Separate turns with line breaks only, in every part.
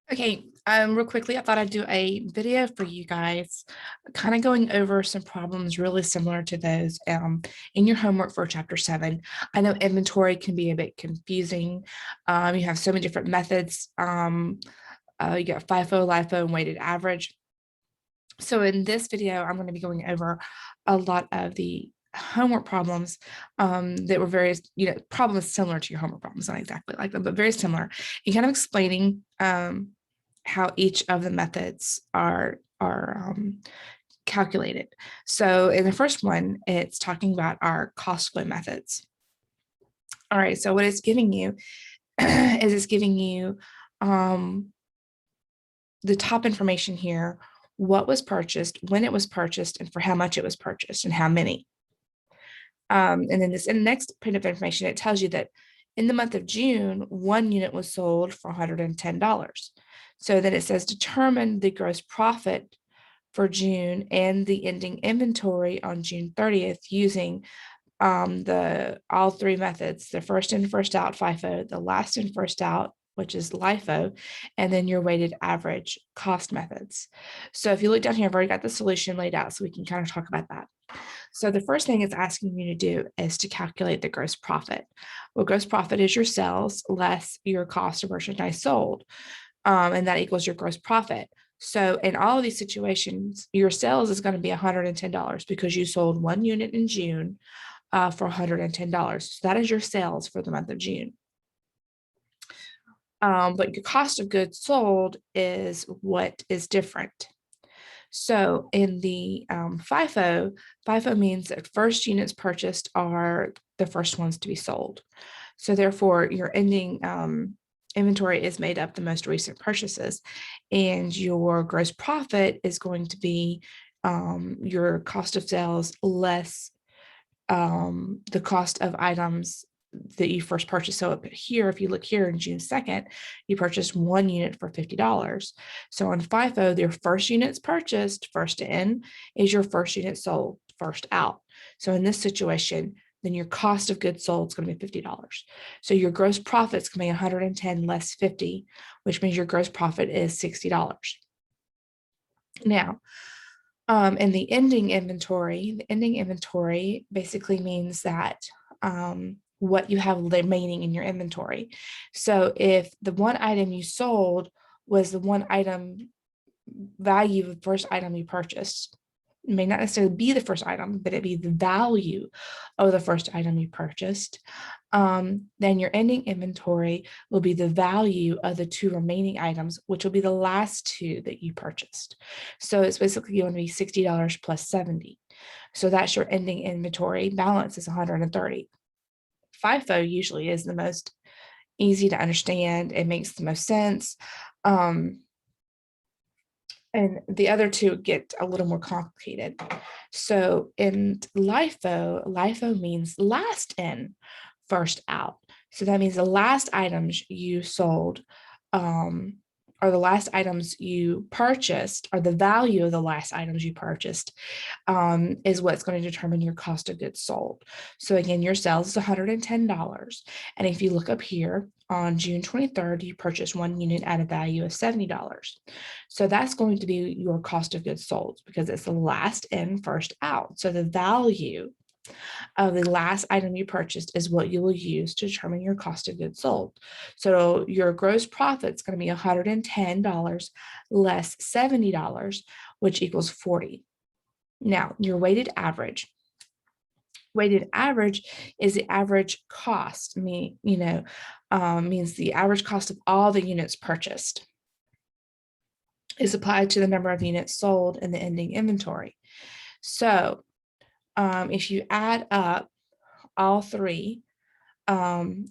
Okay, real quickly, I thought I'd do a video for you guys, kind of going over some problems really similar to those in your homework for chapter 7. I know inventory can be a bit confusing. You have so many different methods. You got FIFO, LIFO, and weighted average. So in this video, I'm going to be going over a lot of the homework problems that were various, problems similar to your homework problems, not exactly like them, but very similar, and kind of explaining how each of the methods are calculated. So in the first one, it's talking about our cost flow methods. All right, so what it's giving you is it's giving you the top information here, what was purchased, when it was purchased, and for how much it was purchased, and how many. And then in the next bit of information, it tells you that in the month of June, 1 unit was sold for $110. So then it says determine the gross profit for June and the ending inventory on June 30th using all three methods, the first in, first out FIFO, the last in, first out, which is LIFO, and then your weighted average cost methods. So if you look down here, I've already got the solution laid out, so we can kind of talk about that. So the first thing it's asking you to do is to calculate the gross profit. Well, gross profit is your sales less your cost of merchandise sold, and that equals your gross profit. So in all of these situations, your sales is going to be $110 because you sold 1 unit in June for $110. So that is your sales for the month of June. But your cost of goods sold is what is different. So in the FIFO means that first units purchased are the first ones to be sold. So therefore, your ending inventory is made up the most recent purchases, and your gross profit is going to be your cost of sales less the cost of items that you first purchased. So up here, if you look here in June 2nd, you purchased 1 unit for $50. So on FIFO, your first units purchased, first in, is your first unit sold, first out. So in this situation, then your cost of goods sold is going to be $50. So your gross profit is going to be 110 less 50, which means your gross profit is $60. Now, in the ending inventory basically means that what you have remaining in your inventory. So if the one item you sold was the one item value of the first item you purchased, it may not necessarily be the first item, but it'd be the value of the first item you purchased, then your ending inventory will be the value of the two remaining items, which will be the last two that you purchased. So it's basically going to be $60 plus 70. So that's your ending inventory balance is 130. FIFO usually is the most easy to understand. It makes the most sense. And the other two get a little more complicated. So in LIFO means last in, first out. So that means the last items you sold or the last items you purchased, or the value of the last items you purchased is what's going to determine your cost of goods sold. So again, your sales is $110. And if you look up here on June 23rd, you purchased 1 unit at a value of $70. So that's going to be your cost of goods sold because it's the last in, first out. So the value of the last item you purchased is what you will use to determine your cost of goods sold. So your gross profit is going to be $110 less $70, which equals 40. Now, your weighted average. Weighted average is the average cost, means the average cost of all the units purchased is applied to the number of units sold in the ending inventory. So if you add up all three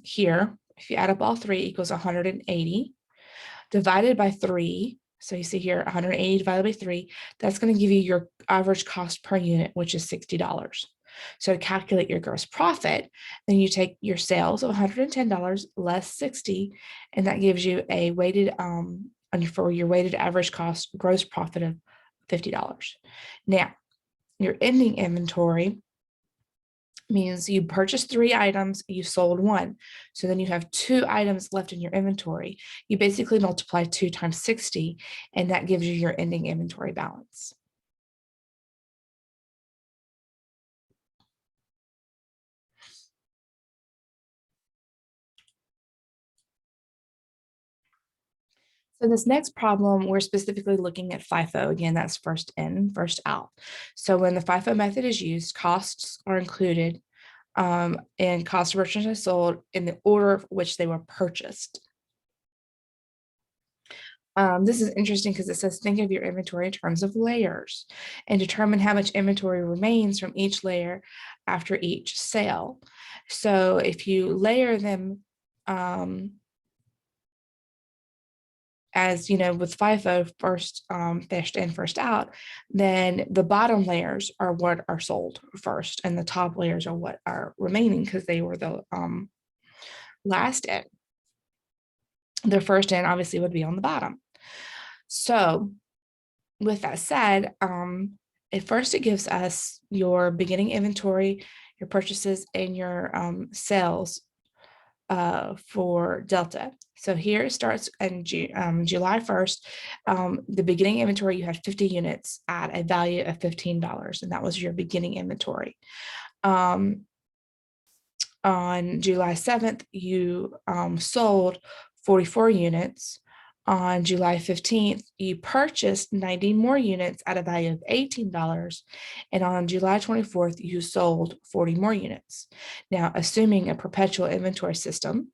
here, if you add up all three equals 180 divided by 3. So you see here 180 divided by 3, that's going to give you your average cost per unit, which is $60. So to calculate your gross profit, then you take your sales of $110 less 60, and that gives you a weighted for your weighted average cost gross profit of $50. Now, your ending inventory means you purchased 3 items, you sold 1. So then you have 2 items left in your inventory. You basically multiply 2 times 60, and that gives you your ending inventory balance. So this next problem, we're specifically looking at FIFO. Again, that's first in, first out. So when the FIFO method is used, costs are included and cost of merchandise sold in the order of which they were purchased. This is interesting because it says think of your inventory in terms of layers and determine how much inventory remains from each layer after each sale. So if you layer them as you know, with FIFO, first in, first out, then the bottom layers are what are sold first, and the top layers are what are remaining because they were the last in. The first in obviously would be on the bottom. So with that said, at first it gives us your beginning inventory, your purchases, and your sales for Delta. So here it starts in July 1st. The beginning inventory, you had 50 units at a value of $15, and that was your beginning inventory. On July 7th, you sold 44 units. On July 15th, you purchased 90 more units at a value of $18. And on July 24th, you sold 40 more units. Now, assuming a perpetual inventory system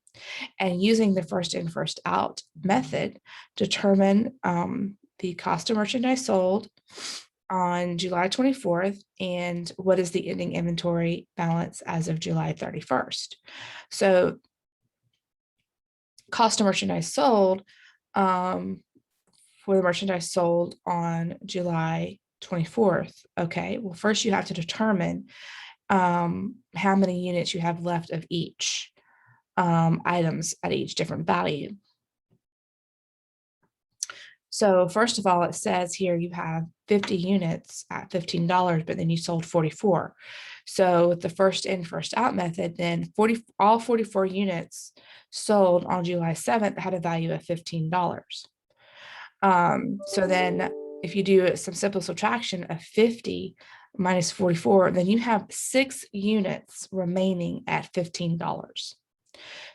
and using the first in, first out method, determine the cost of merchandise sold on July 24th and what is the ending inventory balance as of July 31st. So cost of merchandise sold for the merchandise sold on July 24th. Okay, well, first you have to determine how many units you have left of each items at each different value. So first of all, it says here you have 50 units at $15, but then you sold 44. So with the first in, first out method, then all 44 units sold on July 7th had a value of $15. So then if you do some simple subtraction of 50 minus 44, then you have 6 units remaining at $15.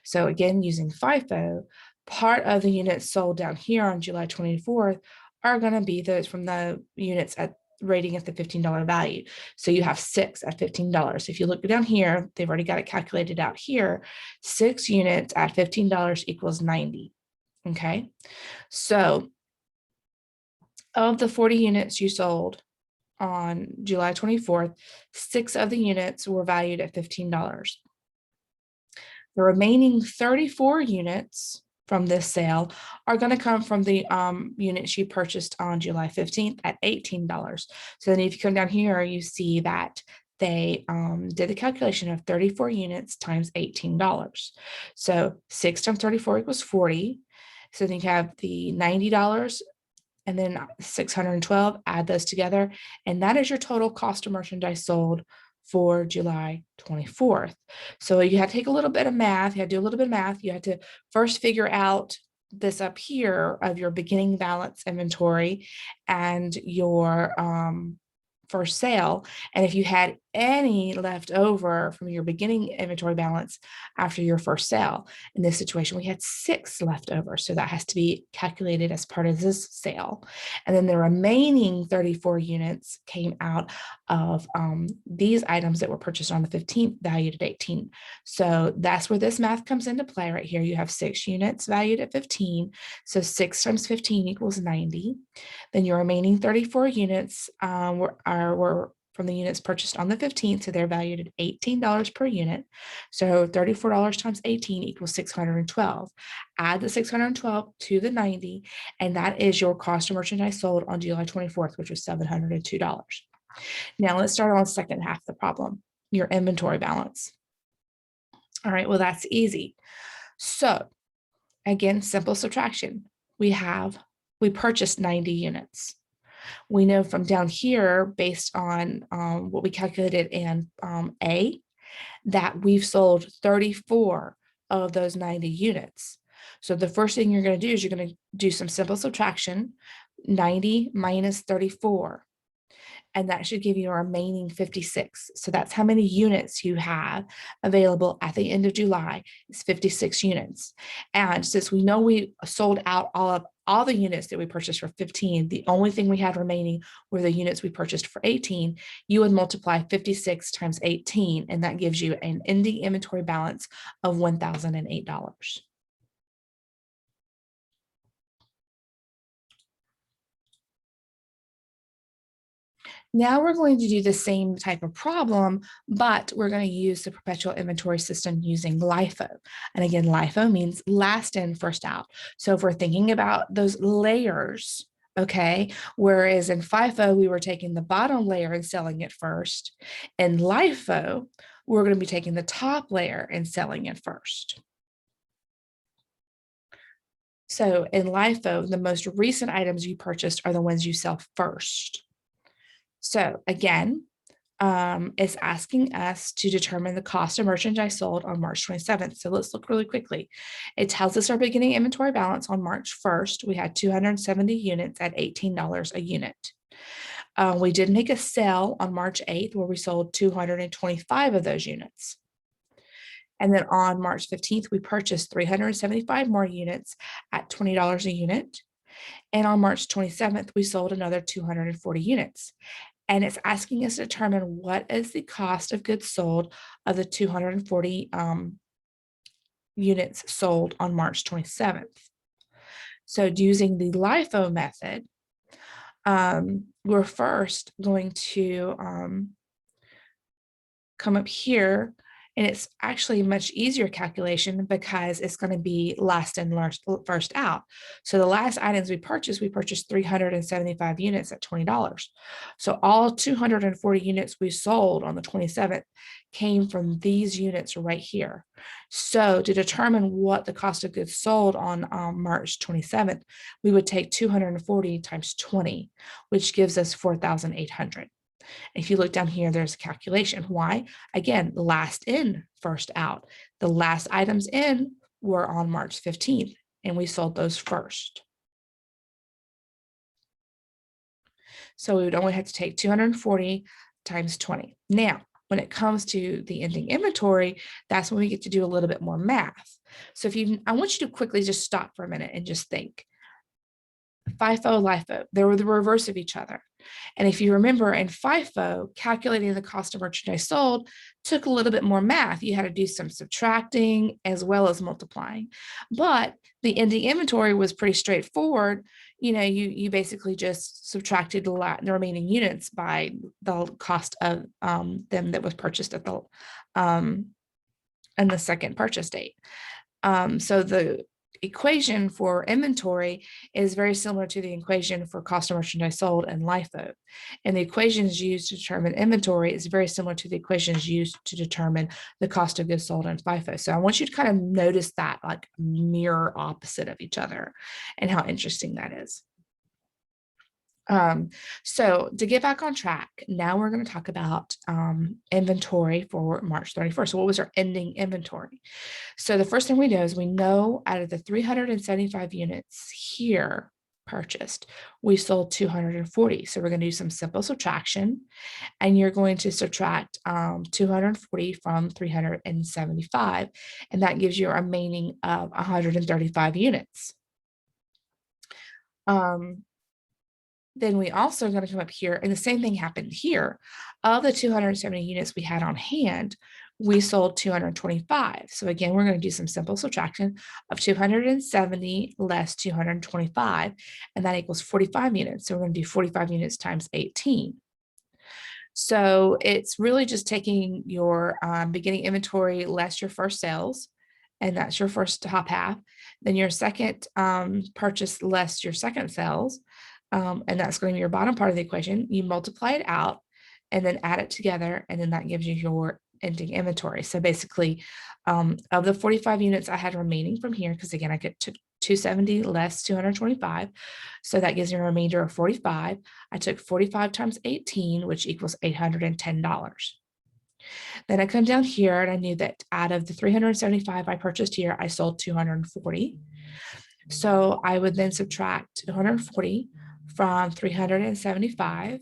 So again, using FIFO, part of the units sold down here on July 24th are going to be those from the units at rating at the $15 value. So you have 6 at $15. If you look down here, they've already got it calculated out here. 6 units at $15 equals 90. Okay. So of the 40 units you sold on July 24th, 6 of the units were valued at $15. The remaining 34 units from this sale are going to come from the units you purchased on July 15th at $18. So then if you come down here, you see that they did the calculation of 34 units times $18. So 6 times 34 equals 40. So then you have the $90 and then 612, add those together, and that is your total cost of merchandise sold for July 24th. So you have to take a little bit of math. You have to do a little bit of math. You have to first figure out this up here of your beginning balance inventory and your first sale. And if you had any left over from your beginning inventory balance after your first sale, in this situation, we had 6 left over. So that has to be calculated as part of this sale. And then the remaining 34 units came out of these items that were purchased on the 15th, valued at 18. So that's where this math comes into play right here. You have 6 units valued at 15. So 6 times 15 equals 90. Then your remaining 34 units were from the units purchased on the 15th, so they're valued at $18 per unit. So $34 times 18 equals 612. Add the 612 to the 90, and that is your cost of merchandise sold on July 24th, which was $702. Now let's start on the second half of the problem, your inventory balance. All right, well, that's easy. So again, simple subtraction. We purchased 90 units. We know from down here, based on what we calculated in A, that we've sold 34 of those 90 units. So the first thing you're going to do is you're going to do some simple subtraction, 90 minus 34. And that should give you a remaining 56. So that's how many units you have available at the end of July. It's 56 units. And since we know we sold out all the units that we purchased for 15, the only thing we had remaining were the units we purchased for 18. You would multiply 56 times 18, and that gives you an ending inventory balance of $1,008. Now we're going to do the same type of problem, but we're going to use the perpetual inventory system using LIFO. And again, LIFO means last in, first out. So if we're thinking about those layers, okay, whereas in FIFO, we were taking the bottom layer and selling it first. In LIFO, we're going to be taking the top layer and selling it first. So in LIFO, the most recent items you purchased are the ones you sell first. So again, it's asking us to determine the cost of merchandise sold on March 27th. So let's look really quickly. It tells us our beginning inventory balance on March 1st. We had 270 units at $18 a unit. We did make a sale on March 8th where we sold 225 of those units. And then on March 15th, we purchased 375 more units at $20 a unit. And on March 27th, we sold another 240 units. And it's asking us to determine what is the cost of goods sold of the 240 units sold on March 27th. So using the LIFO method, we're first going to come up here, and it's actually a much easier calculation because it's going to be last in, first out. So the last items we purchased 375 units at $20. So all 240 units we sold on the 27th came from these units right here. So to determine what the cost of goods sold on March 27th, we would take 240 times 20, which gives us 4,800. If you look down here, there's a calculation. Why? Again, last in, first out. The last items in were on March 15th, and we sold those first. So we would only have to take 240 times 20. Now, when it comes to the ending inventory, that's when we get to do a little bit more math. So I want you to quickly just stop for a minute and just think. FIFO, LIFO, they were the reverse of each other. And if you remember in FIFO, calculating the cost of merchandise sold took a little bit more math. You had to do some subtracting as well as multiplying. But the ending inventory was pretty straightforward. You basically just subtracted the remaining units by the cost of them that was purchased at the and the second purchase date. So the equation for inventory is very similar to the equation for cost of merchandise sold and LIFO. And the equations used to determine inventory is very similar to the equations used to determine the cost of goods sold in FIFO. So I want you to kind of notice that like mirror opposite of each other and how interesting that is. So to get back on track, now we're going to talk about inventory for March 31st. So what was our ending inventory? So the first thing we know is we know out of the 375 units here purchased, we sold 240. So we're going to do some simple subtraction, and you're going to subtract 240 from 375, and that gives you a remaining of 135 units. Then we also are going to come up here, and the same thing happened here. Of the 270 units we had on hand, we sold 225. So again, we're going to do some simple subtraction of 270 less 225, and that equals 45 units. So we're going to do 45 units times 18. So it's really just taking your beginning inventory less your first sales, and that's your first top half. Then your second purchase less your second sales, and that's going to be your bottom part of the equation. You multiply it out and then add it together, and then that gives you your ending inventory. So basically, of the 45 units I had remaining from here, because again, I get to 270 less 225, so that gives me a remainder of 45. I took 45 times 18, which equals $810. Then I come down here and I knew that out of the 375 I purchased here, I sold 240. So I would then subtract 240 from 375,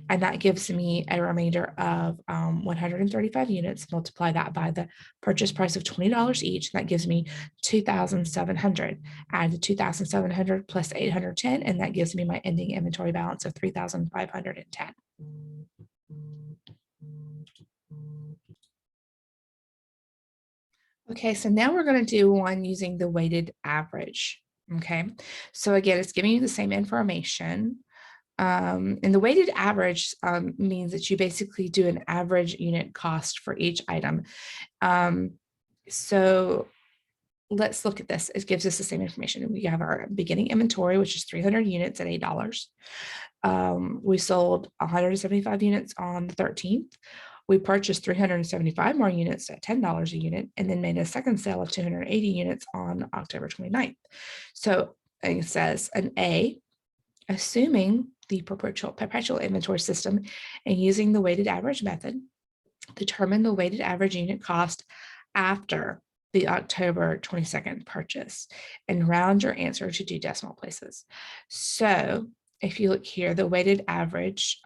and that gives me a remainder of 135 units. Multiply that by the purchase price of $20 each. That gives me 2,700. Add the 2,700 plus 810, and that gives me my ending inventory balance of 3,510. Okay, so now we're going to do one using the weighted average. Okay, so again, it's giving you the same information. And the weighted average means that you basically do an average unit cost for each item. So let's look at this. It gives us the same information. We have our beginning inventory, which is 300 units at $8. We sold 175 units on the 13th. We purchased 375 more units at $10 a unit, and then made a second sale of 280 units on October 29th. So it says an A, assuming the perpetual inventory system and using the weighted average method, determine the weighted average unit cost after the October 22nd purchase and round your answer to 2 decimal places. So if you look here, the weighted average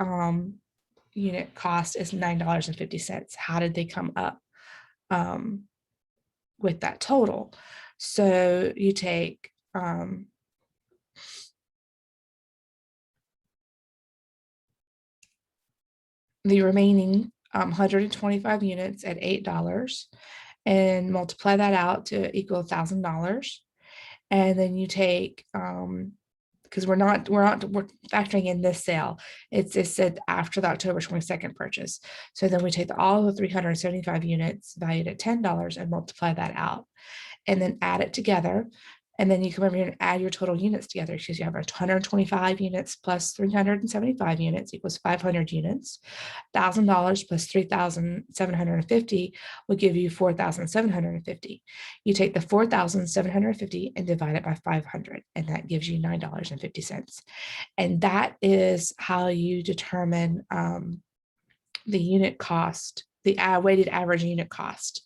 unit cost is $9.50. How did they come up with that total? So you take the remaining 125 units at $8 and multiply that out to equal $1,000. And then you take, because we're factoring in this sale. It said after the October 22nd purchase. So then we take all of the 375 units valued at $10 and multiply that out, and then add it together. And then you come over here and add your total units together, because you have 125 units plus 375 units equals 500 units. $1,000 plus 3,750 will give you 4,750. You take the 4,750 and divide it by 500, and that gives you $9.50. And that is how you determine the unit cost, the weighted average unit cost.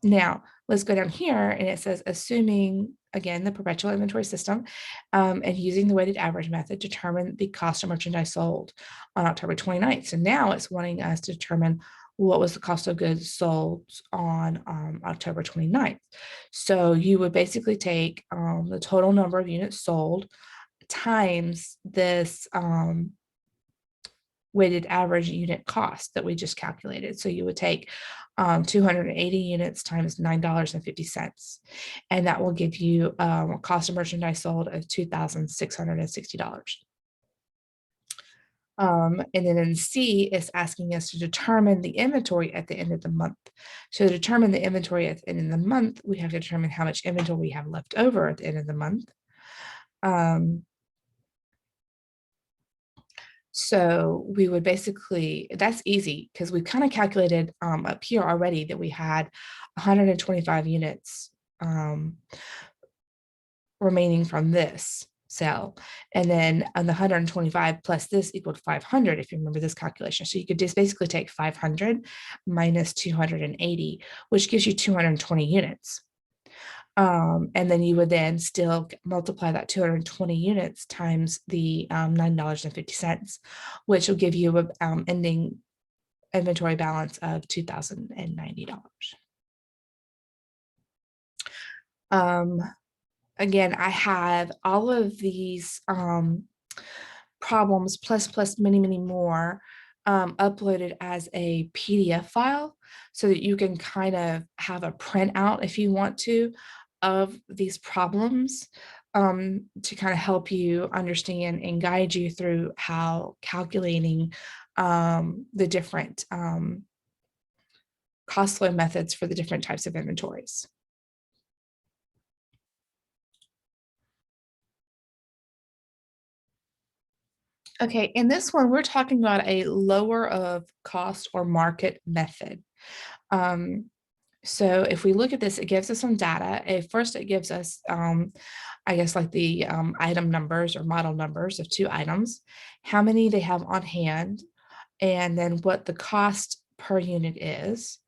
Now, let's go down here, and it says, assuming, again, the perpetual inventory system and using the weighted average method, determine the cost of merchandise sold on October 29th. So now it's wanting us to determine what was the cost of goods sold on October 29th. So you would basically take the total number of units sold times this weighted average unit cost that we just calculated. So you would take 280 units times $9.50, and that will give you a cost of merchandise sold of $2,660. And then in C, it's asking us to determine the inventory at the end of the month. So to determine the inventory at the end of the month, we have to determine how much inventory we have left over at the end of the month. So we would basically, that's easy because we kind of calculated up here already that we had 125 units remaining from this sale. And then on the 125 plus this equaled 500, if you remember this calculation. So you could just basically take 500 minus 280, which gives you 220 units. And then you would then still multiply that 220 units times the $9.50, which will give you an ending inventory balance of $2,090. Again, I have all of these problems plus many more uploaded as a PDF file, so that you can kind of have a printout if you want to of these problems to kind of help you understand and guide you through how calculating the different cost flow methods for the different types of inventories. Okay, in this one, we're talking about a lower of cost or market method. So if we look at this, it gives us some data. First, it gives us, I guess, like the item numbers or model numbers of 2 items, how many they have on hand, and then what the cost per unit is,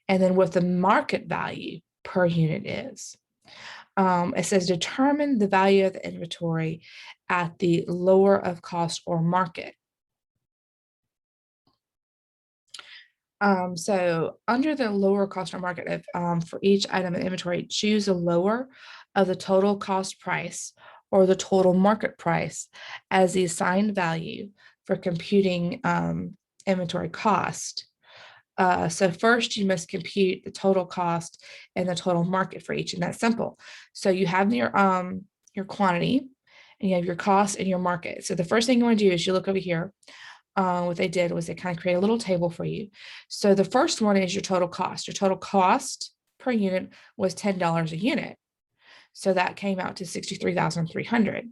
and then what the market value per unit is. It says determine the value of the inventory at the lower of cost or market. So under the lower cost or market, for each item in inventory, choose the lower of the total cost price or the total market price as the assigned value for computing inventory cost. So first you must compute the total cost and the total market for each, and that's simple. So you have your quantity and you have your cost and your market. So the first thing you want to do is you look over here. What they did was they kind of create a little table for you. So the first one is your total cost. Your total cost per unit was $10 a unit. So that came out to $63,300.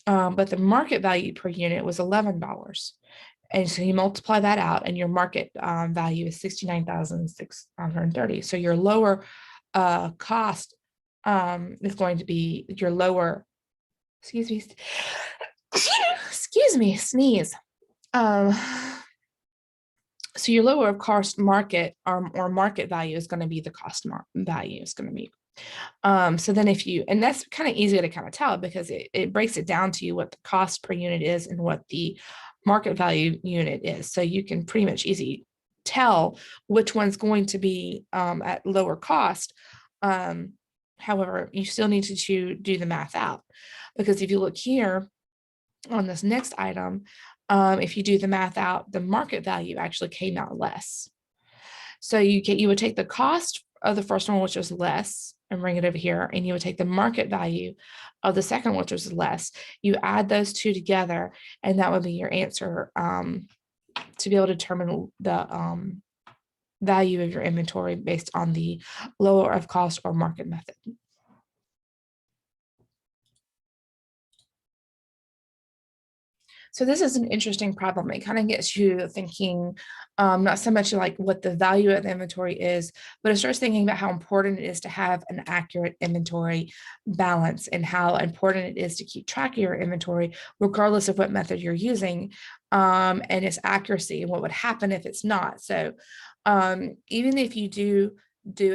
But the market value per unit was $11. And so you multiply that out and your market value is $69,630. So your lower cost is going to be your lower, excuse me, sneeze. So your lower of cost market or market value is going to be the cost value is going to be. So then and that's kind of easy to kind of tell because it breaks it down to you what the cost per unit is and what the market value unit is. So you can pretty much easy tell which one's going to be at lower cost. However, you still need to do the math out because if you look here on this next item, if you do the math out, the market value actually came out less. So you would take the cost of the first one, which was less, and bring it over here, and you would take the market value of the second, which was less. You add those two together, and that would be your answer to be able to determine the value of your inventory based on the lower of cost or market method. So this is an interesting problem. It kind of gets you thinking, not so much like what the value of the inventory is, but it starts thinking about how important it is to have an accurate inventory balance and how important it is to keep track of your inventory, regardless of what method you're using, and its accuracy and what would happen if it's not. So even if you do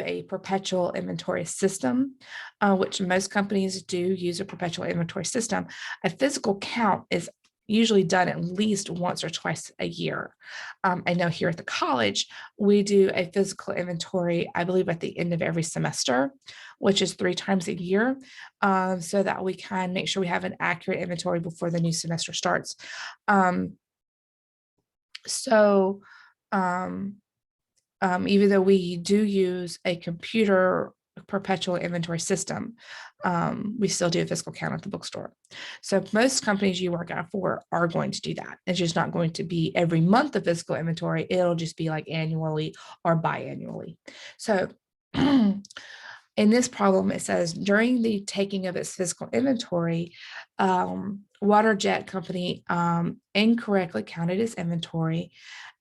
a perpetual inventory system, which most companies do use a perpetual inventory system, a physical count is usually done at least once or twice a year. I know here at the college, we do a physical inventory, I believe at the end of every semester, which is 3 times a year, so that we can make sure we have an accurate inventory before the new semester starts. Even though we do use a computer perpetual inventory system, we still do a physical count at the bookstore. So most companies you work out for are going to do that. It's just not going to be every month of physical inventory. It'll just be like annually or biannually. So in this problem, it says during the taking of its physical inventory, Waterjet Company incorrectly counted its inventory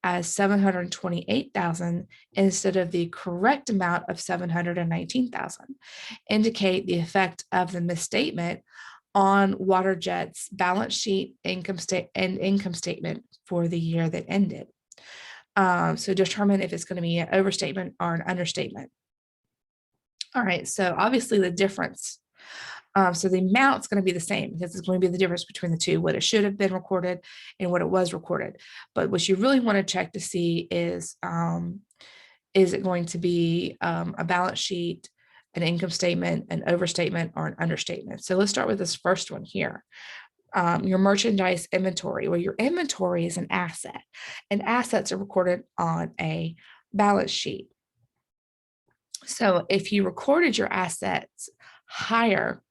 as 728,000 instead of the correct amount of 719,000. Indicate the effect of the misstatement on Waterjet's balance sheet, income statement for the year that ended. So determine if it's going to be an overstatement or an understatement. All right, so obviously the difference. So the amount's going to be the same because it's going to be the difference between the two, what it should have been recorded and what it was recorded. But what you really want to check to see is it going to be a balance sheet, an income statement, an overstatement, or an understatement? So let's start with this first one here. Your merchandise inventory, where your inventory is an asset, and assets are recorded on a balance sheet. So if you recorded your assets higher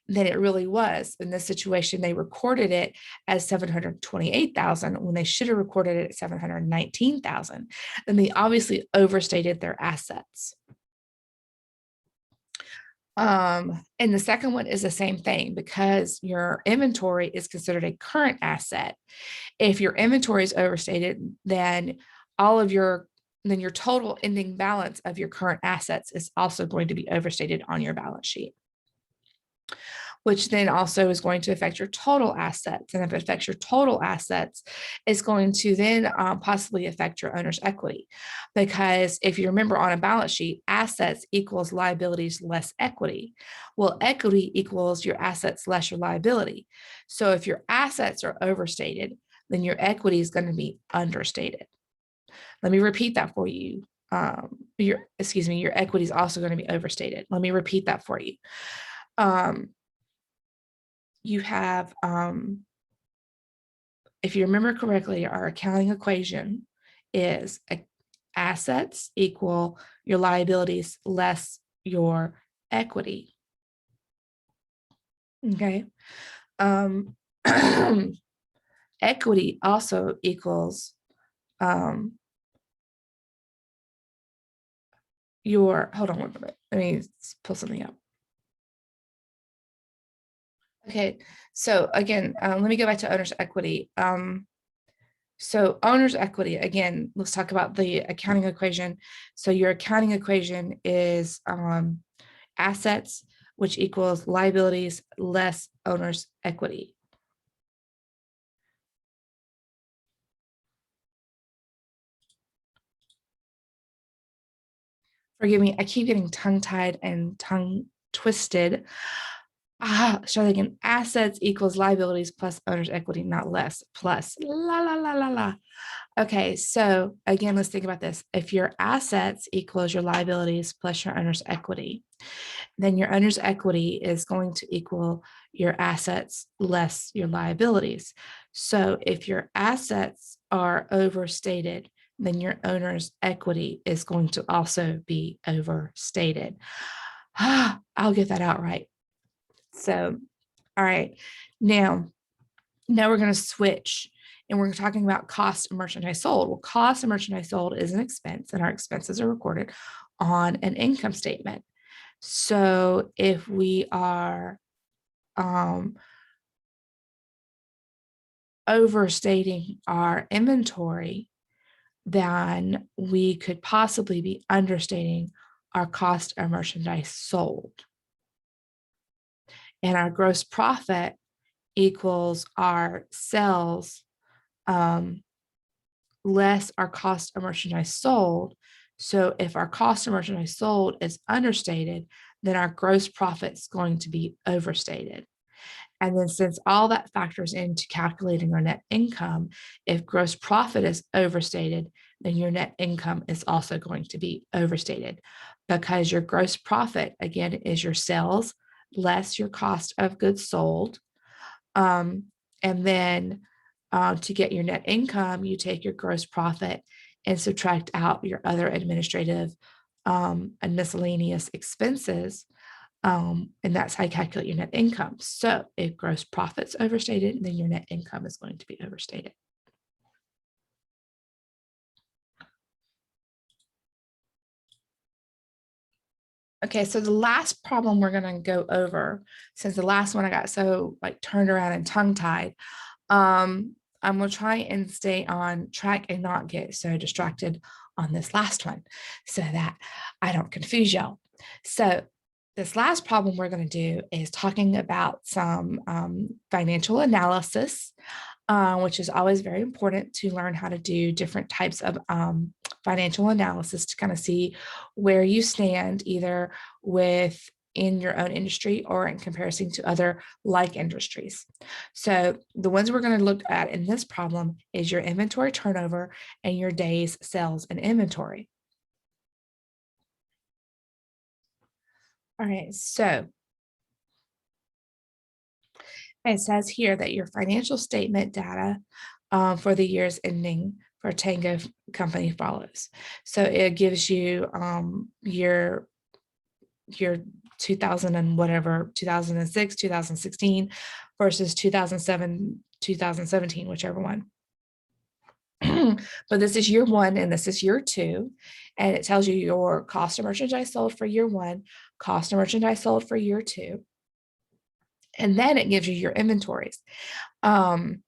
than it really was, in this situation, they recorded it as 728,000 when they should have recorded it at 719,000, then they obviously overstated their assets. And the second one is the same thing because your inventory is considered a current asset. If your inventory is overstated, then your total ending balance of your current assets is also going to be overstated on your balance sheet. which then also is going to affect your total assets. And if it affects your total assets, it's going to then possibly affect your owner's equity. Because if you remember on a balance sheet, assets equals liabilities less equity. Well, equity equals your assets less your liability. So if your assets are overstated, then your equity is going to be understated. Let me repeat that for you. Your equity is also going to be overstated. Let me repeat that for you. You have, if you remember correctly, our accounting equation is assets equal your liabilities less your equity. Okay. Equity also equals hold on one minute. Let me pull something up. Okay, so again, let me go back to owner's equity. So owner's equity, again, let's talk about the accounting equation. So your accounting equation is assets, which equals liabilities less owner's equity. Forgive me, I keep getting tongue-tied and tongue twisted. So again, assets equals liabilities plus owner's equity, not less, plus la la la la la. Okay, so again, let's think about this. If your assets equals your liabilities plus your owner's equity, then your owner's equity is going to equal your assets less your liabilities. So if your assets are overstated, then your owner's equity is going to also be overstated. I'll get that out right. So, all right, now we're going to switch and we're talking about cost of merchandise sold. Well, cost of merchandise sold is an expense and our expenses are recorded on an income statement. So if we are overstating our inventory, then we could possibly be understating our cost of merchandise sold. And our gross profit equals our sales less our cost of merchandise sold. So if our cost of merchandise sold is understated, then our gross profit is going to be overstated. And then since all that factors into calculating our net income, if gross profit is overstated, then your net income is also going to be overstated because your gross profit, again, is your sales less your cost of goods sold. And then to get your net income, you take your gross profit and subtract out your other administrative and miscellaneous expenses. And that's how you calculate your net income. So if gross profit's overstated, then your net income is going to be overstated. Okay, so the last problem we're going to go over, since the last one I got so turned around and tongue-tied, I'm going to try and stay on track and not get so distracted on this last one so that I don't confuse y'all. So this last problem we're going to do is talking about some financial analysis, which is always very important to learn how to do different types of financial analysis to kind of see where you stand either in your own industry or in comparison to other like industries. So the ones we're going to look at in this problem is your inventory turnover and your days sales and inventory. All right, so it says here that your financial statement data for the years ending for Tango Company follows. So it gives you your 2000 and whatever, 2006, 2016 versus 2007, 2017, whichever one. But this is year one and this is year two. And it tells you your cost of merchandise sold for year one, cost of merchandise sold for year two. And then it gives you your inventories. And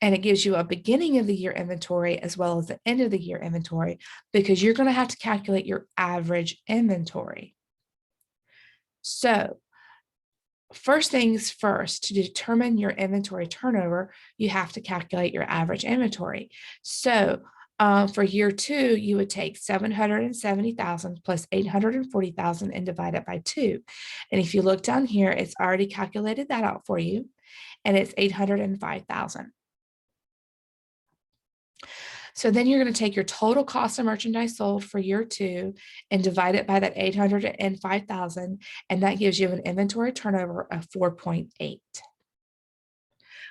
it gives you a beginning of the year inventory as well as the end of the year inventory, because you're going to have to calculate your average inventory. So first things first, to determine your inventory turnover, you have to calculate your average inventory. So for year 2, you would take 770,000 plus 840,000 and divide it by 2. And if you look down here, it's already calculated that out for you, and it's 805,000. So then you're going to take your total cost of merchandise sold for year 2 and divide it by that 805,000, and that gives you an inventory turnover of 4.8.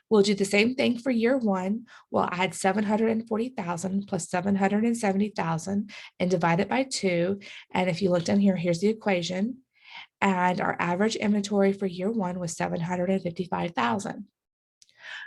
We'll do the same thing for year 1. We'll add 740,000 plus 770,000 and divide it by 2. And if you look down here, here's the equation. And our average inventory for year 1 was 755,000.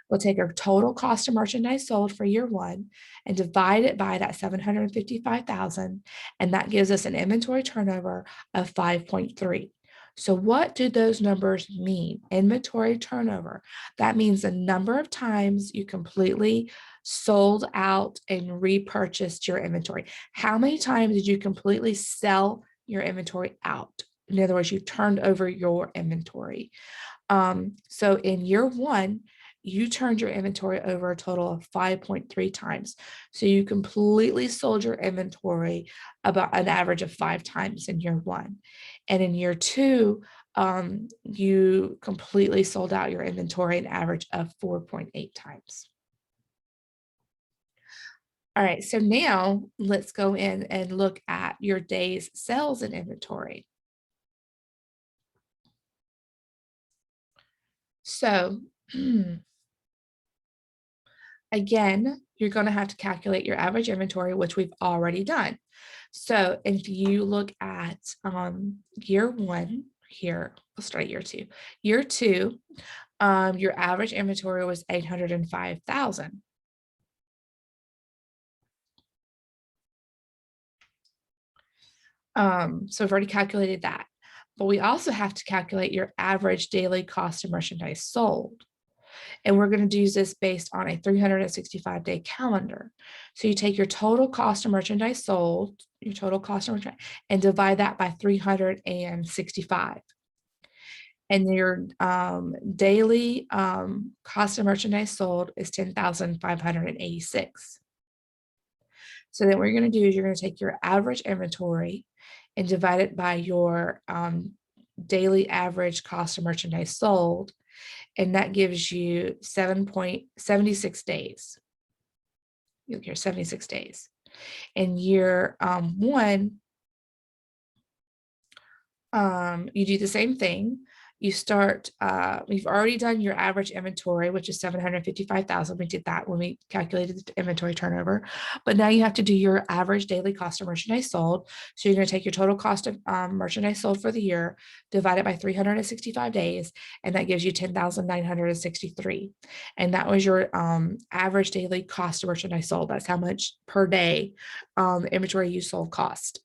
We'll take our total cost of merchandise sold for year 1 and divide it by that 755,000, and that gives us an inventory turnover of 5.3. So what do those numbers mean? Inventory turnover. That means the number of times you completely sold out and repurchased your inventory. How many times did you completely sell your inventory out? In other words, you turned over your inventory. So in year 1, you turned your inventory over a total of 5.3 times. So you completely sold your inventory about an average of 5 times in year 1. And in year 2, you completely sold out your inventory an average of 4.8 times. All right, so now let's go in and look at your days sales and inventory. So again, you're going to have to calculate your average inventory, which we've already done. So if you look at year 1 here, we'll start at year 2. Year 2, your average inventory was 805,000. So I've already calculated that. But we also have to calculate your average daily cost of merchandise sold. And we're going to use this based on a 365-day calendar. So you take your total cost of merchandise sold, your total cost of merchandise, and divide that by 365. And your daily cost of merchandise sold is 10,586. So then what you're going to do is you're going to take your average inventory and divide it by your daily average cost of merchandise sold, and that gives you 7.76 days. You'll hear 76 days. In year 1, you do the same thing. You start, we've already done your average inventory, which is 755,000. We did that when we calculated the inventory turnover, but now you have to do your average daily cost of merchandise sold. So you're going to take your total cost of merchandise sold for the year, divide it by 365 days, and that gives you 10,963. And that was your average daily cost of merchandise sold. That's how much per day inventory you sold cost.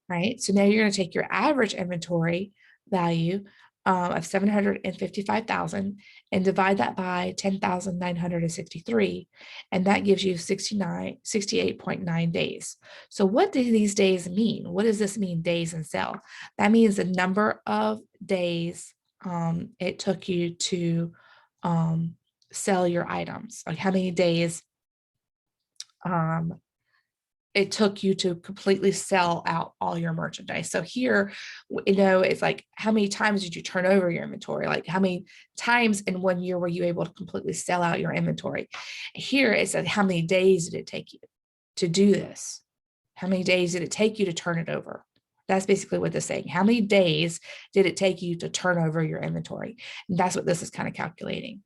Right? So now you're going to take your average inventory value of 755,000 and divide that by 10,963, and that gives you 68.9 days. So what do these days mean? What does this mean, days in sale? That means the number of days it took you to sell your items, like how many days it took you to completely sell out all your merchandise. So here, it's like, how many times did you turn over your inventory? Like how many times in 1 year were you able to completely sell out your inventory? Here it said, how many days did it take you to do this? How many days did it take you to turn it over? That's basically what this is saying. How many days did it take you to turn over your inventory? And that's what this is kind of calculating.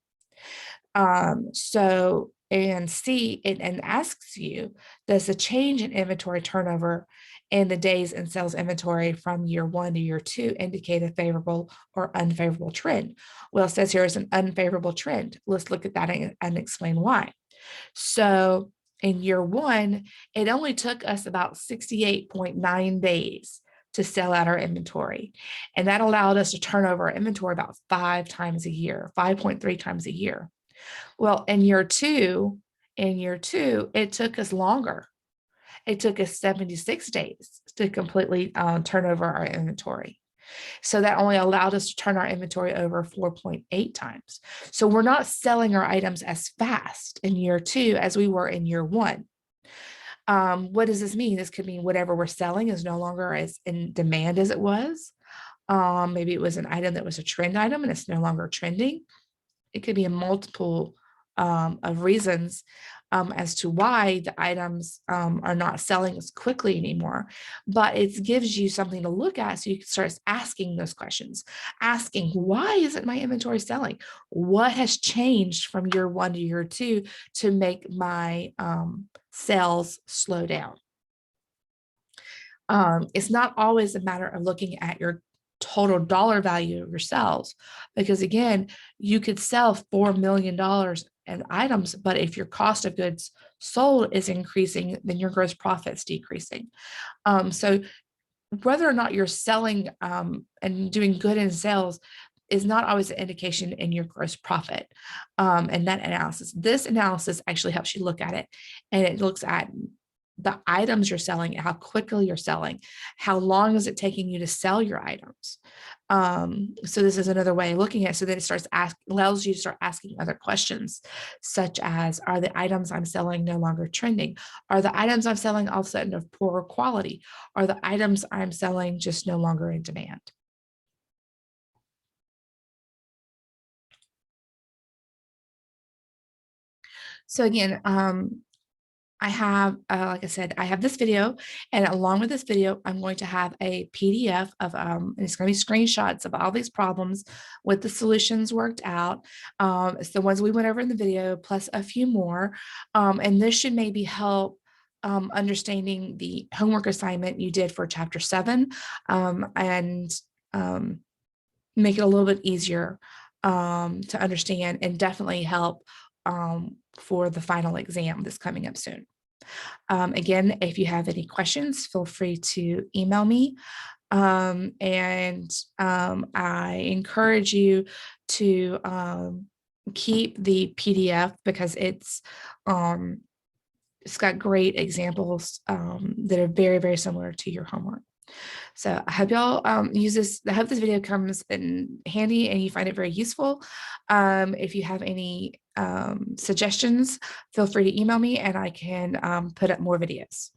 And C, it asks you, does the change in inventory turnover in the days in sales inventory from year 1 to year 2 indicate a favorable or unfavorable trend? Well, it says here is an unfavorable trend. Let's look at that and explain why. So in year 1, it only took us about 68.9 days to sell out our inventory. And that allowed us to turn over our inventory about 5 times a year, 5.3 times a year. Well, in year 2, it took us longer. It took us 76 days to completely turn over our inventory. So that only allowed us to turn our inventory over 4.8 times. So we're not selling our items as fast in year 2 as we were in year 1. What does this mean? This could mean whatever we're selling is no longer as in demand as it was. Maybe it was an item that was a trend item and it's no longer trending. It could be a multiple of reasons as to why the items are not selling as quickly anymore. But it gives you something to look at so you can start asking those questions, asking, why isn't my inventory selling? What has changed from year 1 to year 2 to make my sales slow down? It's not always a matter of looking at your total dollar value of your sales, because again, you could sell $4 million in items, but if your cost of goods sold is increasing, then your gross profit's decreasing. So whether or not you're selling and doing good in sales is not always an indication in your gross profit and that analysis. This analysis actually helps you look at it, and it looks at the items you're selling, how quickly you're selling, how long is it taking you to sell your items. So this is another way of looking at it. So then it allows you to start asking other questions, such as, are the items I'm selling no longer trending? Are the items I'm selling all of a sudden of poorer quality? Are the items I'm selling just no longer in demand? So again, I have, like I said, I have this video, and along with this video, I'm going to have a PDF of, and it's going to be screenshots of all these problems with the solutions worked out. It's the ones we went over in the video, plus a few more. And this should maybe help understanding the homework assignment you did for chapter 7 and make it a little bit easier to understand, and definitely help for the final exam that's coming up soon. Again, if you have any questions, feel free to email me. I encourage you to keep the PDF because it's got great examples that are very, very similar to your homework. So I hope y'all use this. I hope this video comes in handy and you find it very useful. If you have any suggestions, feel free to email me and I can put up more videos.